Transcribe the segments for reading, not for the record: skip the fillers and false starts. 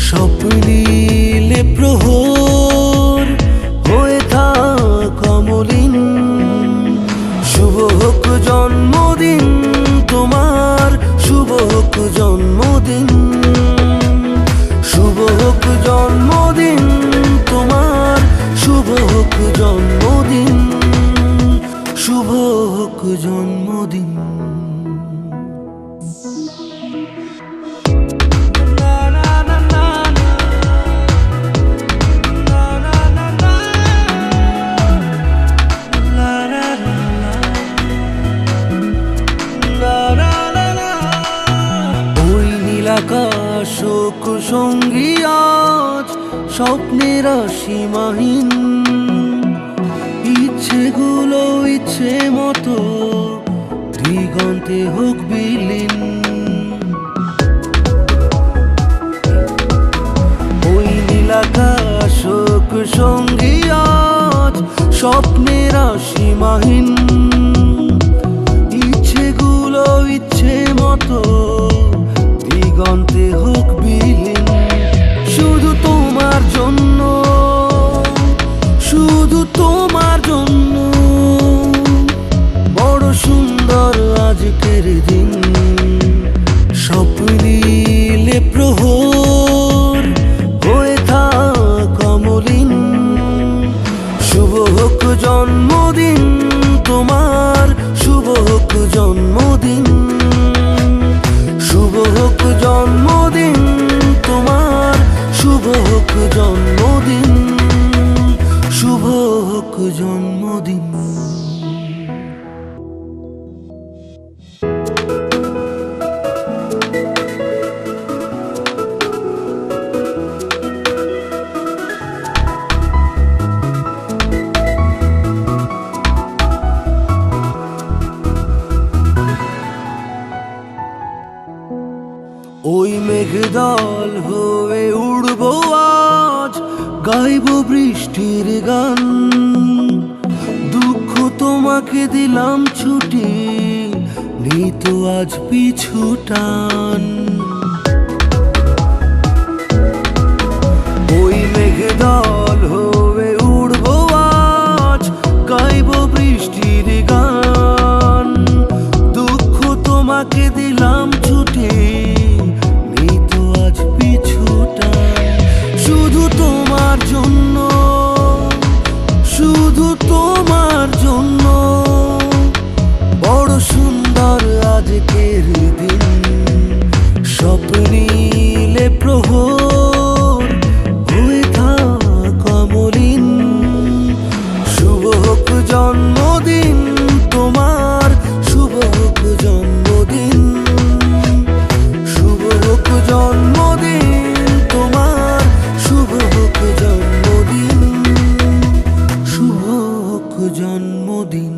স্বপ্নীলে প্রহর হয়ে থাক অমলিন। শুভ হোক জন্মদিন তোমার, শুভ হোক জন্মদিন, শুভ হোক জন্মদিন তোমার, শুভ হোক জন্মদিন, শুভ হোক জন্মদিন। আকাশক সঙ্গী আজ স্বপ্নের সীমাহীন, ইচ্ছেগুলো ইচ্ছে মতো দিগন্তে হোক বিলীন। ওই নীলাকাশক সঙ্গী আজ স্বপ্নের সীমাহীন, ইচ্ছেগুলো ইচ্ছে মতো দিগন্তে হোক বিলীন। শুধু তোমার জন্য, শুধু তোমার জন্য বড় সুন্দর আজকের দিন। স্বপ্নীলে প্রহর হয়ে থাক অমলিন। শুভ হোক জন্মদিন তোমার, শুভ হোক জন্মদিন, শুভ হোক জন্মদিন তোমার, শুভ হোক জন্মদিন, শুভ হোক জন্মদিন। ওই মেঘদল হয়ে উড়বো আজ, গাইব বৃষ্টির গান। দুঃখ তোমাকে দিলাম ছুটি, নিত আজ পিছু টান। ওই মেঘদল হয়ে উড়বো আজ, গাইব বৃষ্টির গান। দুঃখ তোমাকে দিলাম ছুটি, শুধু তোমার জন্য, শুধু তোমার জন্য বড় সুন্দর আজকের দিন। স্বপ্নীলে প্রহর হয়ে থাক অমলিন। শুভ হোক জন্মদিন তোমার, শুভ হোক জন্মদিন, শুভ হোক জন্মদিন তোমার, শুভ হোক জন্মদিন, শুভ হোক জন্মদিন।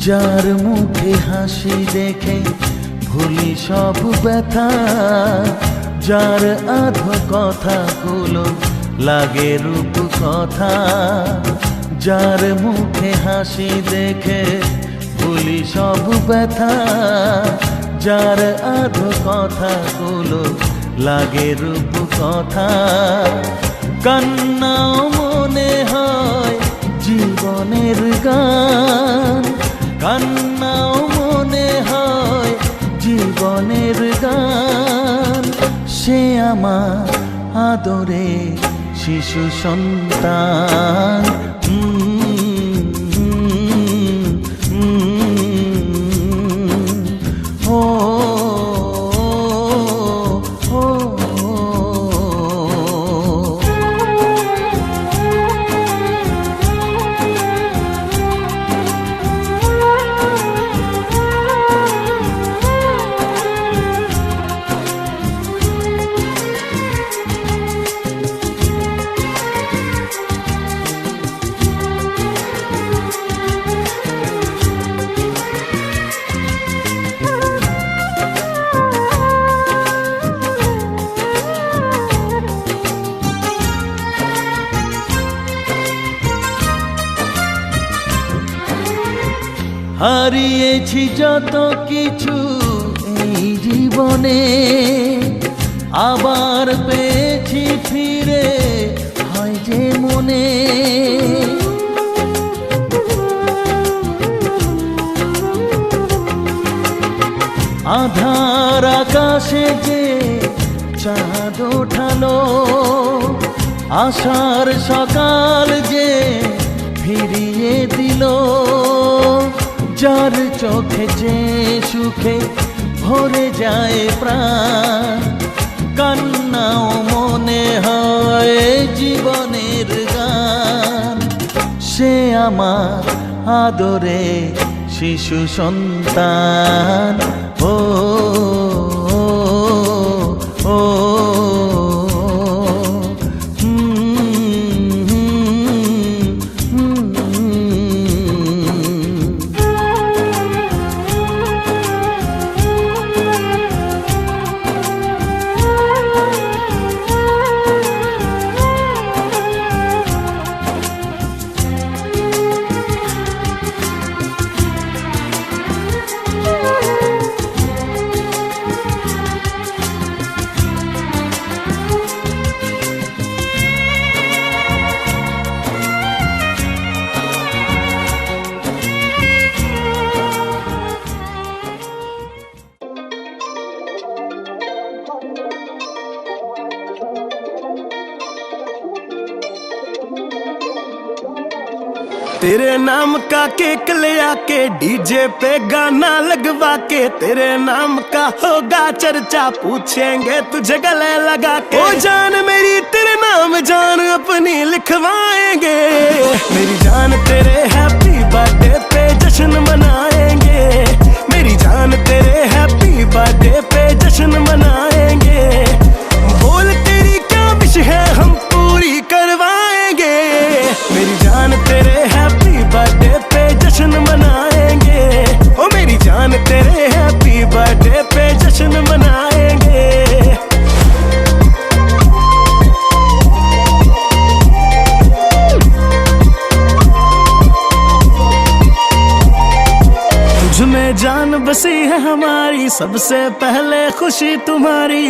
যার মুখে হাসি দেখে ভুলি সব ব্যথা, যার আধো কথাগুলো লাগে রূপ কথা। যার মুখে হাসি দেখে ভুলি সব ব্যথা, যার আধো কথাগুলো লাগে রূপ কথা। কান্নাও মনে হয় জীবনের গান, কান্নাও মনে হয় জীবনের গান। সে আমার আদরে শিশু সন্তান। হারিয়েছি যত কিছু এই জীবনে, আবার পেয়েছি ফিরে হয় যে মনে। আধার আকাশে যে চাঁদ ওঠালো, আশার সকাল যে ফিরিয়ে দিল। যার চোখে যে সুখে ভরে যায় প্রাণ, কান্নাও মনে হয় জীবনের গান। সে আমার আদরে শিশু সন্তান, ও ও तेरे नाम का केक ले आके डीजे पे गाना लगवा के, तेरे नाम का होगा चर्चा, पूछेंगे तुझे गले लगा के। ओ जान मेरी तेरे नाम जान अपनी लिखवाएंगे, मेरी जान तेरे हैप्पी बर्थडे पे जश्न मनाएंगे, मेरी जान तेरे हैप्पी बर्थडे पे जश्न मनाएंगे। बोल तेरी क्या विश है हम पूरी करवाएंगे, मेरी जान तेरे हैप्पी बर्थडे पे जश्न मनाएंगे। ओ मेरी जान तेरे हैप्पी बर्थडे पे जश्न मनाएंगे। तुझ में जान बसी है हमारी, सबसे पहले खुशी तुम्हारी।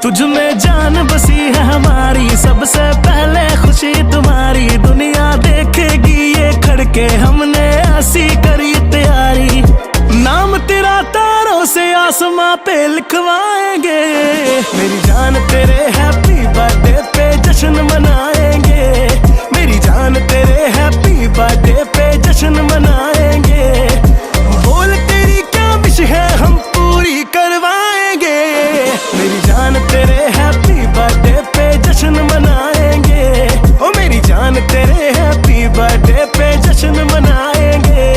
तुझ में जान बसी है हमारी, सबसे पहले खुशी तुम्हारी। दुनिया देखेगी ये खड़के, हमने ऐसी करी तैयारी। नाम तेरा तारों से आसमां पे लिखवाएंगे, मेरी जान तेरे हैप्पी बर्थडे पे जश्न मनाएंगे, मेरी जान तेरे हैप्पी बर्थडे पे जश्न मनाएंगे। बोल तेरी क्या विश है हम पूरी करवाएंगे, मेरी जान तेरे हैप्पी बर्थडे पे जश्न मनाएंगे। ओ मेरी जान तेरे हैप्पी बर्थडे पे जश्न मनाएंगे।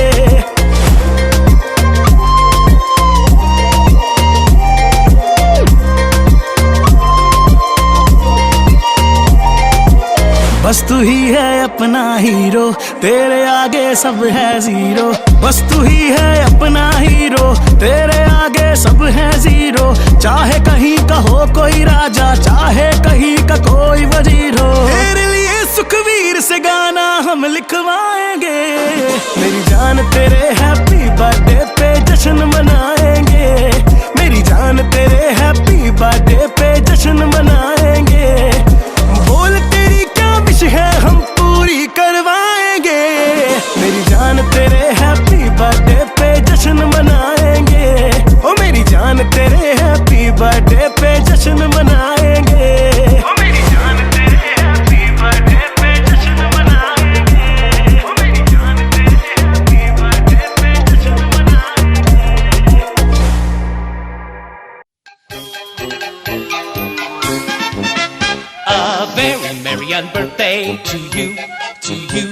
बस तू ही है अपना हीरो, तेरे आगे सब है जीरो। बस तू ही है अपना हीरो, तेरे आगे सब है जीरो। चाहे कहीं का हो कोई राजा, चाहे कहीं का कोई वजीर हो, तेरे लिए सुखवीर से गाना हम लिखवाएंगे, मेरी जान तेरे हैप्पी बर्थडे पे जश्न मनाएंगे, मेरी जान तेरे हैप्पी बर्थडे पे जश्न मनाएंगे। बोल तेरी क्या विश है हम पूरी करवाएंगे, मेरी जान तेरे हैप्पी बर्थडे पे जश्न मनाएंगे। ओ मेरी जान तेरे हैप्पी बर्थडे पे जश्न मनाएंगे। ओ मेरी जान तेरे हैप्पी बर्थडे पे जश्न मनाएंगे। ओ मेरी जान तेरे हैप्पी बर्थडे पे जश्न मनाएंगे। A very merry birthday to you, to you.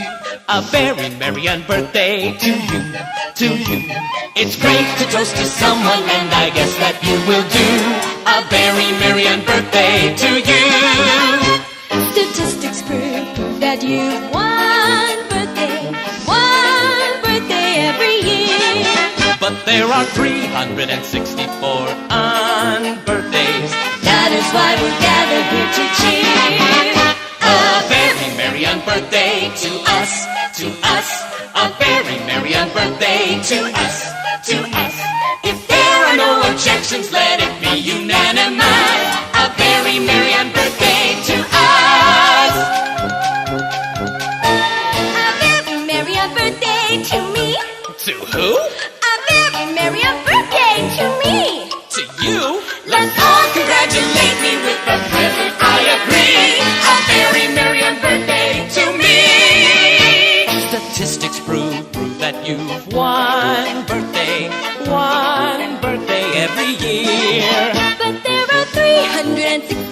A very merry birthday to you, to you. It's great to toast to someone, and I guess that you will do. A very merry birthday to you. Statistics prove that you've one birthday every year. But there are 364 birthdays. That is why we're gathered here to cheer. A very merry birthday to us, to us. A very merry to us, to us. If there are no objections, let it be unanimous. A very merry on birthday to us. A very merry on birthday to me. To who? A very merry on birthday to me. To you? Let's all congratulate me with a present. I agree. A very merry on birthday to me. Statistics prove that you've one birthday every year. But there are 360